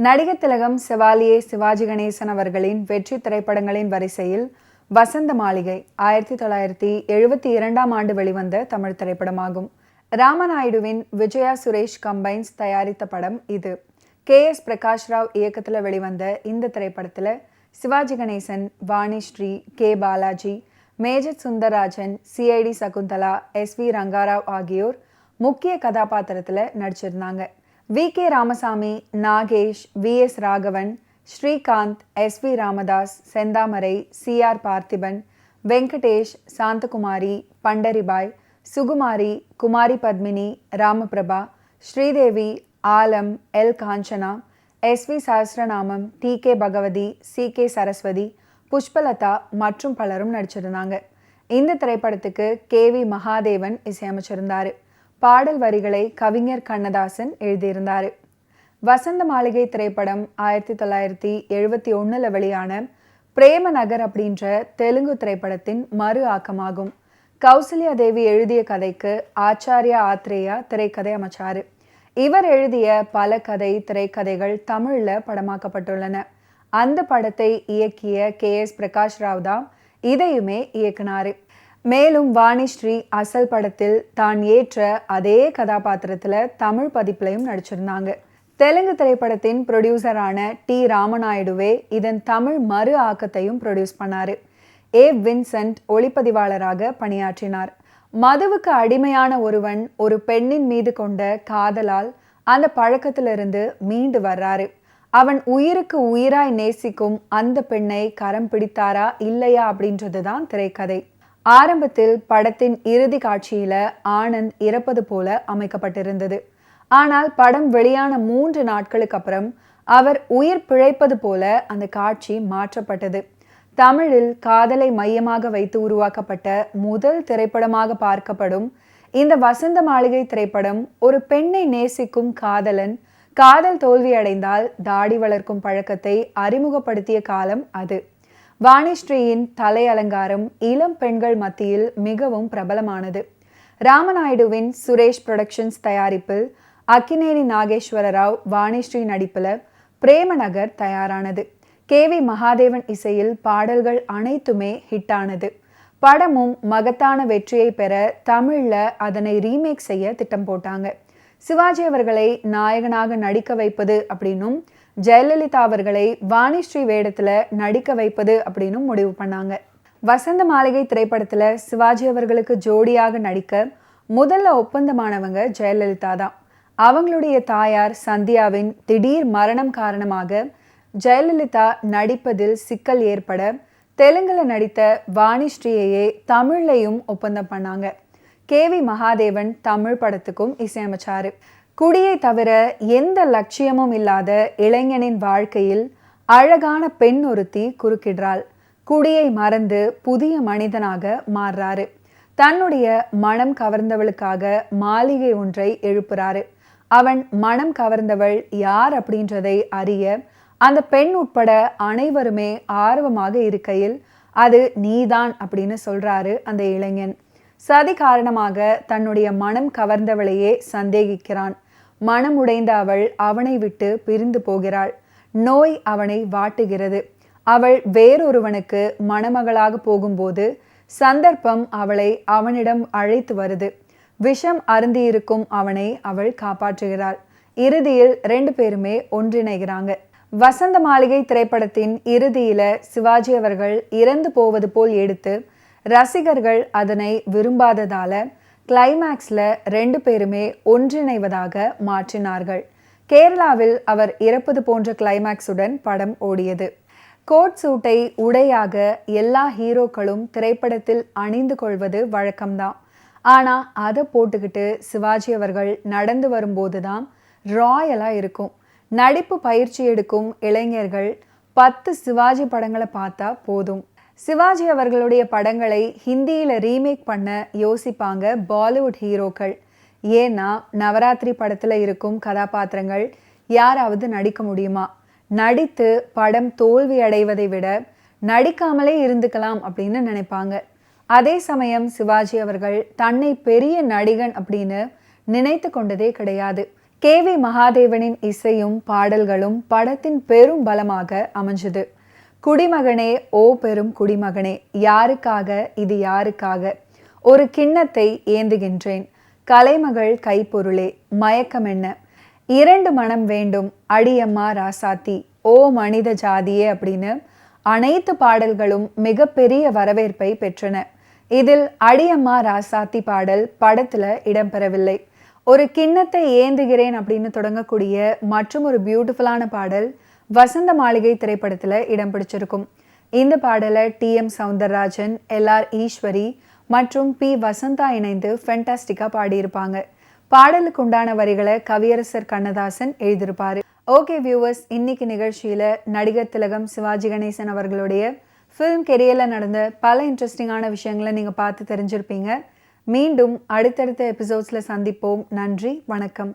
நடிகர் திலகம் செவாலியே சிவாஜி கணேசன் அவர்களின் வெற்றி திரைப்படங்களின் வரிசையில் வசந்த மாளிகை 1972ஆம் ஆண்டு வெளிவந்த தமிழ் திரைப்படமாகும். ராமநாயுடுவின் விஜயா சுரேஷ் கம்பைன்ஸ் தயாரித்த படம் இது. KS பிரகாஷ் ராவ் இயக்கத்தில் வெளிவந்த இந்த திரைப்படத்தில் Sivaji Ganesan, Vanisri, K Balaji, major Sundararajan, CID Sakunthala, SV Ranga Rao ஆகியோர் முக்கிய கதாபாத்திரத்தில் நடிச்சிருந்தாங்க. VK Ramasamy, Nagesh, VS Raghavan, Srikanth, SV Ramadoss, செந்தாமரை, CR பார்த்திபன், வெங்கடேஷ், சாந்தகுமாரி, பண்டரிபாய், சுகுமாரி, குமாரி பத்மினி, ராமபிரபா, ஸ்ரீதேவி, ஆலம், L Kanchana, SV Sahasranamam, TK Bhagavathi, CK Saraswati, Pushpalatha மற்றும் பலரும் நடிச்சிருந்தாங்க. இந்த திரைப்படத்துக்கு KV மகாதேவன் இசையமைச்சிருந்தார். பாடல் வரிகளை கவிஞர் கண்ணதாசன் எழுதியிருந்தார். வசந்த மாளிகை திரைப்படம் 1971 வெளியான பிரேம நகர் அப்படின்ற தெலுங்கு திரைப்படத்தின் மறு ஆக்கமாகும். கௌசல்யா தேவி எழுதிய கதைக்கு ஆச்சாரியா ஆத்ரேயா திரைக்கதை அமைச்சாரு. இவர் எழுதிய பல கதை திரைக்கதைகள் தமிழ்ல படமாக்கப்பட்டுள்ளன. அந்த படத்தை இயக்கிய KS பிரகாஷ் ராவ் தான் இதையுமே இயக்குனாரு. மேலும் வாணிஸ்ரீ அசல் படத்தில் தான் ஏற்ற அதே கதாபாத்திரத்தில் தமிழ் பதிப்பிலையும் நடிச்சிருந்தாங்க. தெலுங்கு திரைப்படத்தின் ப்ரொடியூசரான T ராமநாயுடுவே இதன் தமிழ் மறு ஆக்கத்தையும் ப்ரொடியூஸ் பண்ணாரு. A வின்சென்ட் ஒளிப்பதிவாளராக பணியாற்றினார். மதுவுக்கு அடிமையான ஒருவன் ஒரு பெண்ணின் மீது கொண்ட காதலால் அந்த பழக்கத்திலிருந்து மீண்டு வர்றாரு. அவன் உயிருக்கு உயிராய் நேசிக்கும் அந்த பெண்ணை கரம் பிடித்தாரா இல்லையா அப்படின்றது தான் திரைக்கதை. ஆரம்பத்தில் படத்தின் இறுதி காட்சியில ஆனந்த் இறப்பது போல அமைக்கப்பட்டிருந்தது. ஆனால் படம் வெளியான 3 நாட்களுக்கு அப்புறம் அவர் உயிர் பிழைப்பது போல அந்த காட்சி மாற்றப்பட்டது. தமிழில் காதலை மையமாக வைத்து உருவாக்கப்பட்ட முதல் திரைப்படமாக பார்க்கப்படும் இந்த வசந்த மாளிகை திரைப்படம் ஒரு பெண்ணை நேசிக்கும் காதலன் காதல் தோல்வியடைந்தால் தாடி வளர்க்கும் பழக்கத்தை அறிமுகப்படுத்திய காலம் அது. வாணிஸ்ரீயின் தலை அலங்காரம் இளம் பெண்கள் மத்தியில் மிகவும் பிரபலமானது. ராமநாயுடுவின் சுரேஷ் புரொடக்ஷன்ஸ் தயாரிப்பில் அக்கினேனி நாகேஸ்வர ராவ், வாணிஸ்ரீ நடிப்பில் பிரேம நகர் தயாரானது. KV மகாதேவன் இசையில் பாடல்கள் அனைத்துமே ஹிட்டானது. படமும் மகத்தான வெற்றியை பெற தமிழ்ல அதனை ரீமேக் செய்ய திட்டம் போட்டாங்க. சிவாஜி அவர்களை நாயகனாக நடிக்க வைப்பது அப்படின்னும் ஜெயலலிதா அவர்களை வாணிஸ்ரீ வேடத்துல நடிக்க வைப்பது அப்படின்னு முடிவு பண்ணாங்க. வசந்த மாளிகை திரைப்படத்துல சிவாஜி அவர்களுக்கு ஜோடியாக நடிக்க முதல்ல ஒப்பந்தமானவங்க ஜெயலலிதா தான். அவங்களுடைய தாயார் சந்தியாவின் திடீர் மரணம் காரணமாக ஜெயலலிதா நடிப்பதில் சிக்கல் ஏற்பட தெலுங்குல நடித்த வாணிஸ்ரீயையே தமிழ்லையும் ஒப்பந்தம் பண்ணாங்க. KV மகாதேவன் தமிழ் படத்துக்கும் இசையமைச்சாரு. குடியை தவிர எந்த லட்சியமும் இல்லாத இளைஞனின் வாழ்க்கையில் அழகான பெண் ஒருத்தி குறுக்கிடுறாள். குடியை மறந்து புதிய மனிதனாக மாறுறாரு. தன்னுடைய மனம் கவர்ந்தவளுக்காக மாளிகை ஒன்றை எழுப்புறாரு. அவன் மனம் கவர்ந்தவள் யார் அப்படின்றதை அறிய அந்த பெண் உட்பட அனைவருமே ஆர்வமாக இருக்கையில் அது நீதான் அப்படின்னு சொல்றாரு அந்த இளைஞன். சதி காரணமாக தன்னுடைய மனம் கவர்ந்தவளையே சந்தேகிக்கிறான். மனம் உடைந்த அவள் அவனை விட்டு பிரிந்து போகிறாள். நோய் அவனை வாட்டுகிறது. அவள் வேறொருவனுக்கு மணமகளாக போகும்போது சந்தர்ப்பம் அவளை அவனிடம் அழைத்து வருது. விஷம் அருந்தியிருக்கும் அவனை அவள் காப்பாற்றுகிறாள். இறுதியில் 2 பேருமே ஒன்றிணைகிறாங்க. வசந்த மாளிகை திரைப்படத்தின் இறுதியில சிவாஜி அவர்கள் இறந்து போவது போல் எடுத்து ரசிகர்கள் அதனை விரும்பாததால கிளைமேக்ஸ்ல 2 பேருமே ஒன்றிணைவதாக மாற்றினார்கள். கேரளாவில் அவர் இறப்பது போன்ற கிளைமேக்ஸுடன் படம் ஓடியது. கோட் சூட்டை உடையாக எல்லா ஹீரோக்களும் திரைப்படத்தில் அணிந்து கொள்வது வழக்கம்தான். ஆனா அதை போட்டுக்கிட்டு சிவாஜி அவர்கள் நடந்து வரும்போதுதான் ராயலா இருக்கும். நடிப்பு பயிற்சி எடுக்கும் இளைஞர்கள் 10 சிவாஜி படங்களை பார்த்தா போதும். சிவாஜி அவர்களுடைய படங்களை ஹிந்தியில் ரீமேக் பண்ண யோசிப்பாங்க பாலிவுட் ஹீரோக்கள். ஏன்னா நவராத்திரி படத்தில் இருக்கும் கதாபாத்திரங்கள் யாராவது நடிக்க முடியுமா? நடித்து படம் தோல்வி அடைவதை விட நடிக்காமலே இருந்துக்கலாம் அப்படின்னு நினைப்பாங்க. அதே சமயம் சிவாஜி அவர்கள் தன்னை பெரிய நடிகன் அப்படின்னு நினைத்து கொண்டதே கிடையாது. KV மகாதேவனின் இசையும் பாடல்களும் படத்தின் பெரும் பலமாக அமைஞ்சது. குடிமகனே ஓ பெரும் குடிமகனே, யாருக்காக இது யாருக்காக, ஒரு கிண்ணத்தை ஏந்துகின்றேன், கலைமகள் கைப்பொருளே, மயக்கமென்ன, இரண்டு மனம் வேண்டும், அடியம்மா ராசாத்தி, ஓ மனித ஜாதியே அப்படின்னு அனைத்து பாடல்களும் மிகப்பெரிய வரவேற்பை பெற்றன. இதில் அடியம்மா ராசாத்தி பாடல் படத்துல இடம்பெறவில்லை. ஒரு கிண்ணத்தை ஏந்துகிறேன் அப்படின்னு தொடங்கக்கூடிய மற்றும் ஒரு பியூட்டிஃபுல்லான பாடல் வசந்த மாளிகை திரைப்படத்துல இடம் பிடிச்சிருக்கும். இந்த பாடலை TM சௌந்தரராஜன், LR ஈஸ்வரி மற்றும் P வசந்தா இணைந்து ஃபென்டாஸ்டிக்கா பாடியிருப்பாங்க. பாடலுக்கு உண்டான வரிகளை கவியரசர் கண்ணதாசன் எழுதியிருப்பாரு. ஓகே வியூவர்ஸ், இன்னைக்கு நிகழ்ச்சியில நடிகர் திலகம் சிவாஜி கணேசன் அவர்களுடைய ஃபிலிம் கெரியர்ல நடந்த பல இன்ட்ரெஸ்டிங்கான விஷயங்களை நீங்க பார்த்து தெரிஞ்சிருப்பீங்க. மீண்டும் அடுத்தடுத்த எபிசோட்ஸ்ல சந்திப்போம். நன்றி, வணக்கம்.